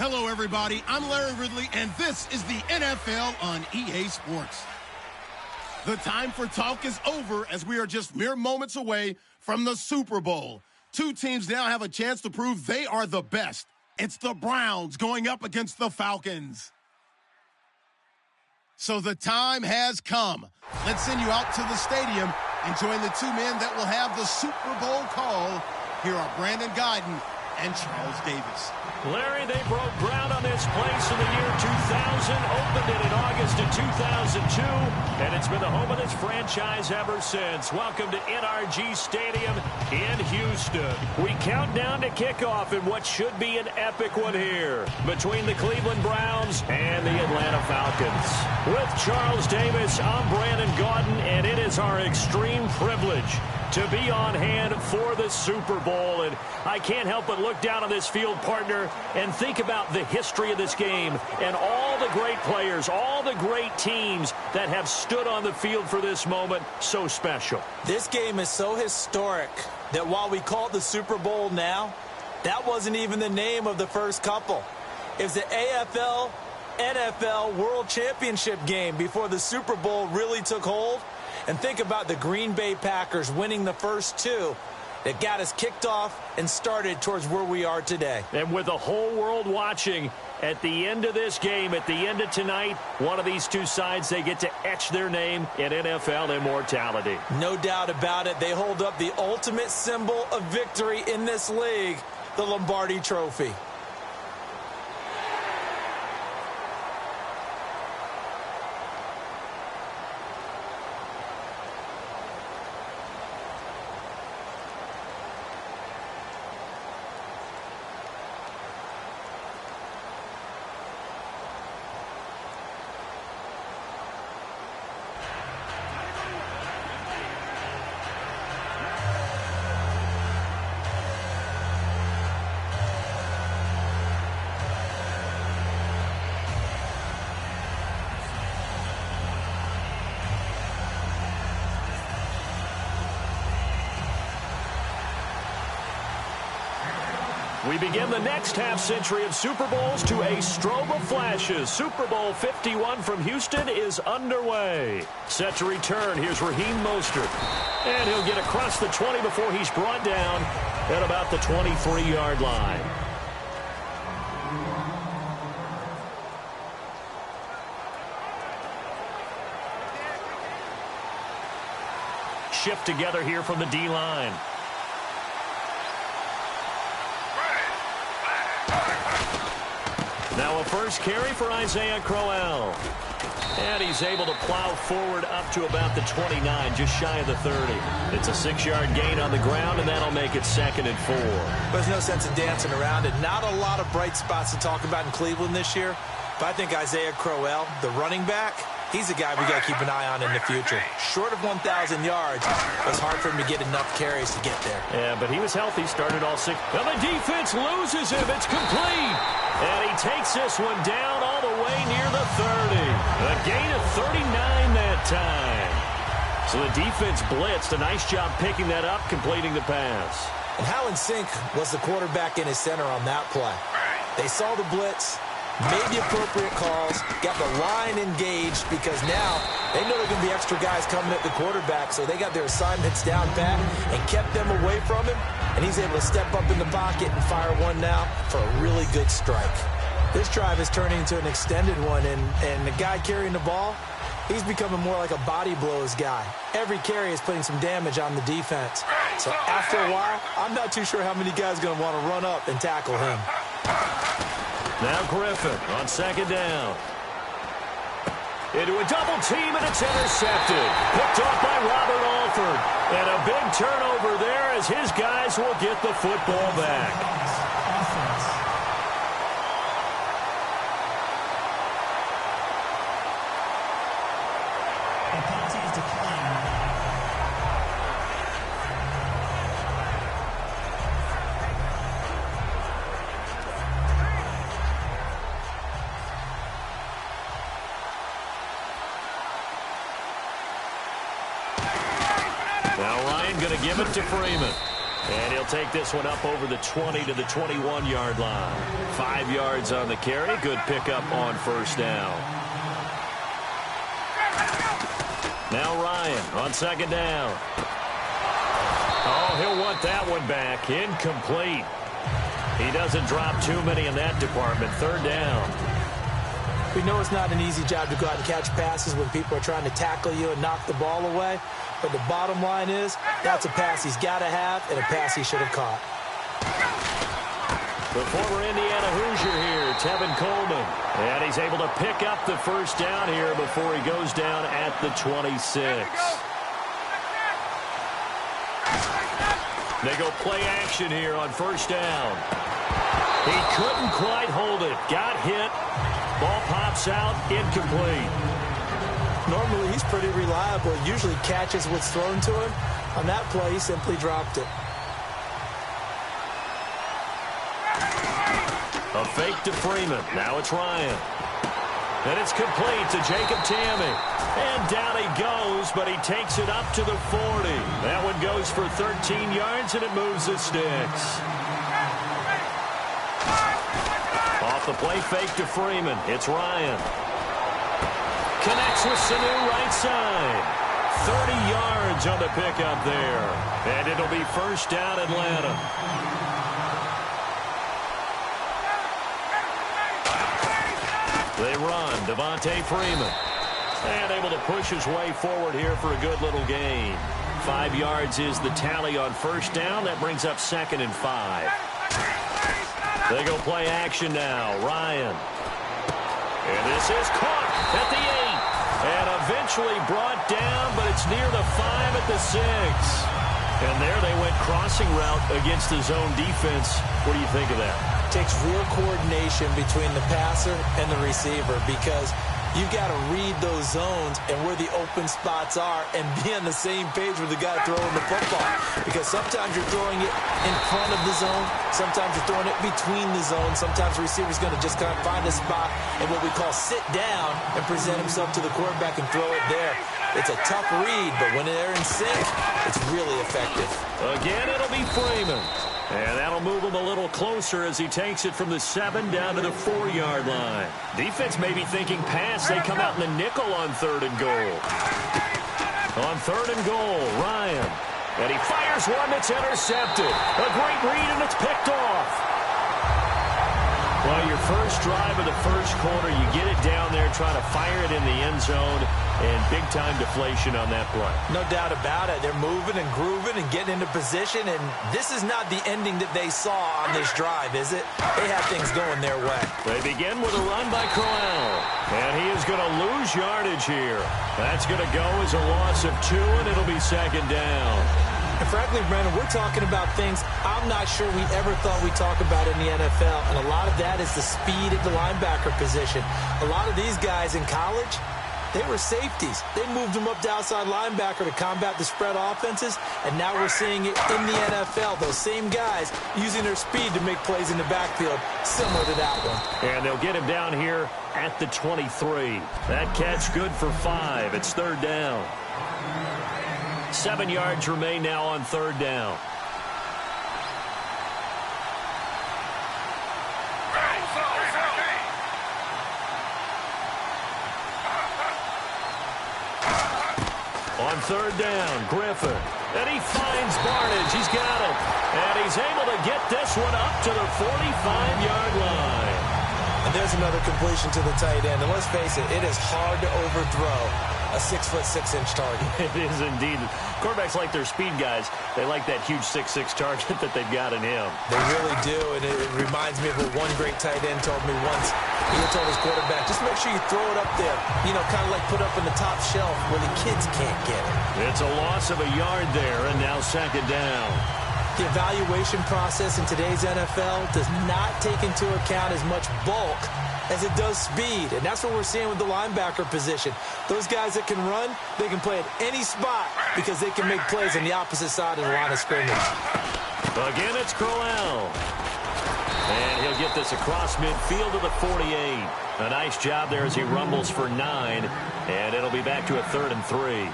Hello, everybody. I'm Larry Ridley, and this is the NFL on EA Sports. The time for talk is over as we are just mere moments away from the Super Bowl. Two teams now have a chance to prove they are the best. It's the Browns going up against the Falcons. So the time has come. Let's send you out to the stadium and join the two men that will have the Super Bowl call. Here are Brandon Gaudin and Charles Davis. Larry, they broke ground on this place in the year 2000, opened it in August of 2002, and it's been the home of this franchise ever since. Welcome to NRG Stadium in Houston. We count down to kickoff in what should be an epic one here between the Cleveland Browns and the Atlanta Falcons. With Charles Davis, I'm Brandon Gaudin, and it is our extreme privilege to be on hand for the Super Bowl. And I can't help but look down on this field, partner, and think about the history of this game and all the great players, all the great teams that have stood on the field for this moment. So special. This game is so historic that while we call it the Super Bowl now, that wasn't even the name of the first couple. It was the AFL, NFL World Championship game before the Super Bowl really took hold. And think about the Green Bay Packers winning the first two that got us kicked off and started towards where we are today. And with the whole world watching, at the end of this game, at the end of tonight, one of these two sides, they get to etch their name in NFL immortality. No doubt about it. They hold up the ultimate symbol of victory in this league, the Lombardi Trophy. We begin the next half-century of Super Bowls to a strobe of flashes. Super Bowl 51 from Houston is underway. Set to return, here's Raheem Mostert. And he'll get across the 20 before he's brought down at about the 23-yard line. Shift together here from the D-line. Now a first carry for Isaiah Crowell. And he's able to plow forward up to about the 29, just shy of the 30. It's a 6-yard gain on the ground, and that'll make it 2nd and 4. There's no sense in dancing around it. Not a lot of bright spots to talk about in Cleveland this year. But I think Isaiah Crowell, the running back, he's a guy we got to keep an eye on in the future. Short of 1,000 yards, it was hard for him to get enough carries to get there. Yeah, but he was healthy, started all 6. Now the defense loses him. It's complete. And he takes this one down all the way near the 30. A gain of 39 that time. So the defense blitzed. A nice job picking that up, completing the pass. And how in sync was the quarterback and his center on that play? They saw the blitz, made the appropriate calls, got the line engaged because now they know there are going to be extra guys coming at the quarterback, so they got their assignments down pat and kept them away from him, and he's able to step up in the pocket and fire one now for a really good strike. This drive is turning into an extended one, and the guy carrying the ball, he's becoming more like a body blows guy. Every carry is putting some damage on the defense. So after a while, I'm not too sure how many guys are going to want to run up and tackle him. Now Griffin on 2nd down. Into a double team, and it's intercepted. Picked off by Robert Alford. And a big turnover there as his guys will get the football back. Now Ryan going to give it to Freeman. And he'll take this one up over the 20 to the 21-yard line. 5 yards on the carry. Good pickup on first down. Now Ryan on second down. Oh, he'll want that one back. Incomplete. He doesn't drop too many in that department. Third down. We know it's not an easy job to go out and catch passes when people are trying to tackle you and knock the ball away. But the bottom line is, that's a pass he's got to have and a pass he should have caught. The former Indiana Hoosier here, Tevin Coleman. And he's able to pick up the first down here before he goes down at the 26. They go play action here on first down. He couldn't quite hold it. Got hit. Ball pops out. Incomplete. Normally, he's pretty reliable. Usually catches what's thrown to him. On that play, he simply dropped it. A fake to Freeman. Now it's Ryan. And it's complete to Jacob Tamme. And down he goes, but he takes it up to the 40. That one goes for 13 yards, and it moves the sticks. Off the play fake to Freeman. It's Ryan. Connects with Sanu right side. 30 yards on the pickup there. And it'll be first down Atlanta. They run. Devontae Freeman. And able to push his way forward here for a good little gain. 5 yards is the tally on first down. That brings up 2nd and 5. They go play action now. Ryan. And this is caught at the 8. And eventually brought down, but it's near the 5 at the 6. And there they went crossing route against the zone defense. What do you think of that? Takes real coordination between the passer and the receiver because you've got to read those zones and where the open spots are and be on the same page with the guy throwing the football. Because sometimes you're throwing it in front of the zone. Sometimes you're throwing it between the zones. Sometimes the receiver's going to just kind of find a spot and what we call sit down and present himself to the quarterback and throw it there. It's a tough read, but when they're in sync, it's really effective. Again, it'll be Freeman. And that'll move him a little closer as he takes it from the 7 down to the 4-yard line. Defense may be thinking pass. They come out in the nickel on 3rd and goal. On 3rd and goal, Ryan. And he fires one that's intercepted. A great read, and it's picked off. Well, your first drive of the first quarter, you get it down there, try to fire it in the end zone, and big-time deflation on that play. No doubt about it. They're moving and grooving and getting into position, and this is not the ending that they saw on this drive, is it? They have things going their way. They begin with a run by Corral, and he is going to lose yardage here. That's going to go as a loss of 2, and it'll be 2nd down. And frankly, Brandon, we're talking about things I'm not sure we ever thought we'd talk about in the NFL, and a lot of that is the speed at the linebacker position. A lot of these guys in college, they were safeties. They moved them up to outside linebacker to combat the spread offenses, and now we're seeing it in the NFL. Those same guys using their speed to make plays in the backfield, similar to that one. And they'll get him down here at the 23. That catch good for 5. It's 3rd down. 7 yards remain now on 3rd down. On 3rd down, Griffin. And he finds Barnage. He's got it. And he's able to get this one up to the 45-yard line. And there's another completion to the tight end. And let's face it, it is hard to overthrow a 6'6" target. It is indeed. Quarterbacks like their speed guys. They like that huge 6'6" target that they've got in him. They really do, and it reminds me of what one great tight end told me once. He told his quarterback, just make sure you throw it up there, you know, kind of like put up on the top shelf where the kids can't get it. It's a loss of a yard there, and now 2nd down. The evaluation process in today's NFL does not take into account as much bulk as it does speed, and that's what we're seeing with the linebacker position. Those guys that can run, they can play at any spot because they can make plays on the opposite side of the line of scrimmage. Again, it's Crowell. And he'll get this across midfield to the 48. A nice job there as he rumbles for 9, and it'll be back to a 3rd and 3.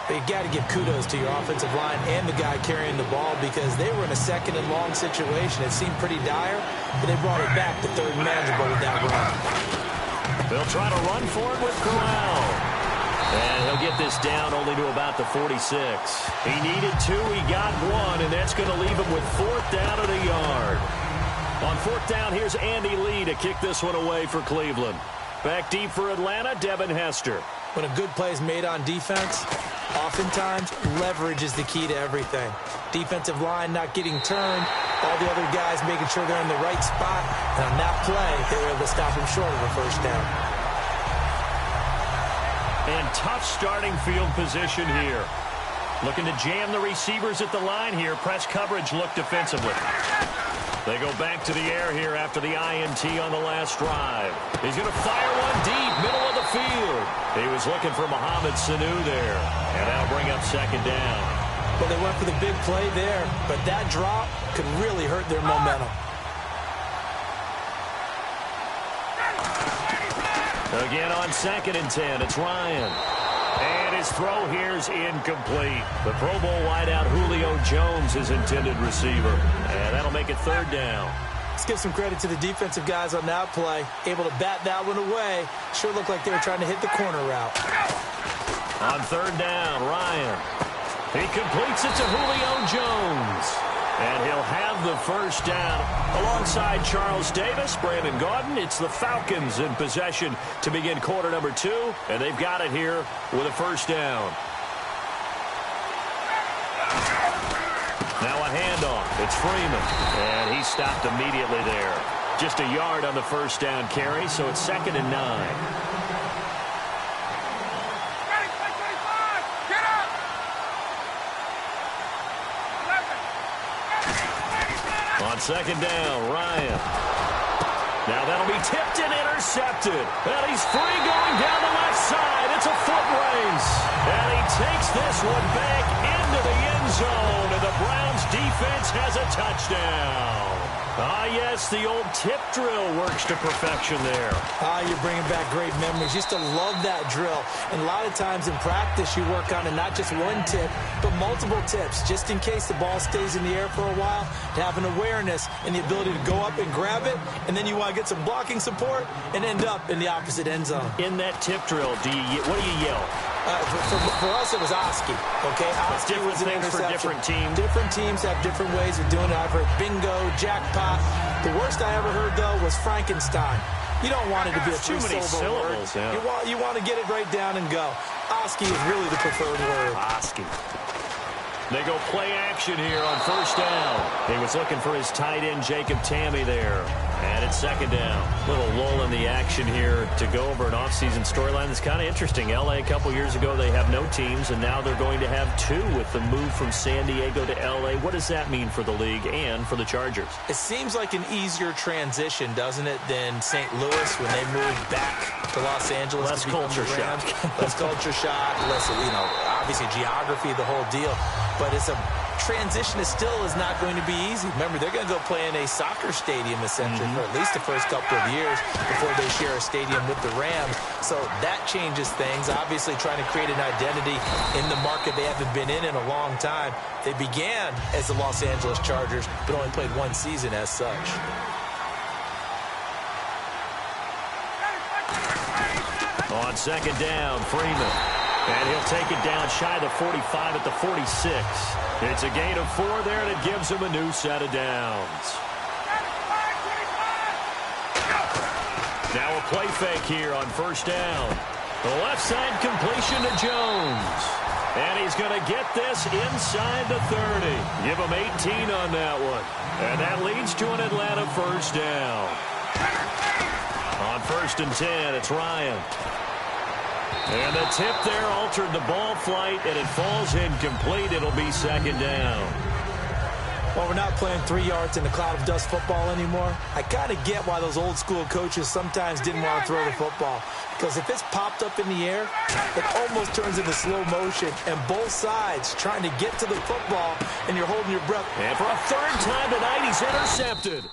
But you got to give kudos to your offensive line and the guy carrying the ball because they were in a second and long situation. It seemed pretty dire, but they brought it back to third and manageable with that run. They'll try to run for it with Corral. And he'll get this down only to about the 46. He needed 2, he got 1, and that's going to leave him with 4th down at a yard. On 4th down, here's Andy Lee to kick this one away for Cleveland. Back deep for Atlanta, Devin Hester. When a good play is made on defense, oftentimes leverage is the key to everything. Defensive line not getting turned, all the other guys making sure they're in the right spot, and on that play, they were able to stop him short of a first down. And tough starting field position here. Looking to jam the receivers at the line here. Press coverage look defensively. They go back to the air here after the INT on the last drive. He's going to fire one deep, middle of the field. He was looking for Mohamed Sanu there. And that'll bring up 2nd down. Well, they went for the big play there, but that drop could really hurt their momentum. Again on 2nd and 10, it's Ryan. And his throw here is incomplete. The Pro Bowl wideout Julio Jones is intended receiver. And that'll make it 3rd down. Let's give some credit to the defensive guys on that play. Able to bat that one away. Sure looked like they were trying to hit the corner route. On 3rd down, Ryan. He completes it to Julio Jones. And he'll have the first down alongside Charles Davis, Brandon Gaudin. It's the Falcons in possession to begin quarter number 2, and they've got it here with a first down. Now a handoff. It's Freeman, and he stopped immediately there. Just a yard on the first down carry, so it's 2nd and 9. On 2nd down, Ryan. Now that'll be tipped and intercepted. And he's free going down the left side. It's a foot race. And he takes this one back into the end zone. And the Browns defense has a touchdown. Ah, yes, the old tip drill works to perfection there. Ah, you're bringing back great memories. Used to love that drill. And a lot of times in practice, you work on it not just one tip, but multiple tips, just in case the ball stays in the air for a while, to have an awareness and the ability to go up and grab it, and then you want to get some blocking support and end up in the opposite end zone. In that tip drill, what do you yell? For us, it was Oski. Okay, Oski was an things for different teams. Different teams have different ways of doing it. I've heard bingo, jackpot. The worst I ever heard, though, was Frankenstein. You don't want it to be a three-syllable word. Yeah. You want to get it right down and go. Oski is really the preferred word. Oski. They go play action here on first down. He was looking for his tight end, Jacob Tamme, there. And it's 2nd down. Little lull in the action here to go over an offseason storyline that's kind of interesting. L.A. a couple years ago, they have no teams, and now they're going to have 2 with the move from San Diego to L.A. What does that mean for the league and for the Chargers? It seems like an easier transition, doesn't it, than St. Louis when they moved back to Los Angeles. Less culture shock. Less culture shock. Less, obviously geography, the whole deal. But it's a transition that still is not going to be easy. Remember, they're going to go play in a soccer stadium, essentially, for at least the first couple of years before they share a stadium with the Rams. So that changes things. Obviously, trying to create an identity in the market they haven't been in a long time. They began as the Los Angeles Chargers, but only played 1 season as such. On 2nd down, Freeman. And he'll take it down shy of the 45 at the 46. It's a gain of 4 there, and it gives him a new set of downs. Now a play fake here on first down. The left side completion to Jones. And he's going to get this inside the 30. Give him 18 on that one. And that leads to an Atlanta first down. On 1st and 10, it's Ryan. And the tip there altered the ball flight, and it falls incomplete. It'll be 2nd down. Well, we're not playing 3 yards in the cloud of dust football anymore. I kind of get why those old school coaches sometimes didn't want to throw the football. Because if it's popped up in the air, it almost turns into slow motion. And both sides trying to get to the football, and you're holding your breath. And for a 3rd time tonight, he's intercepted.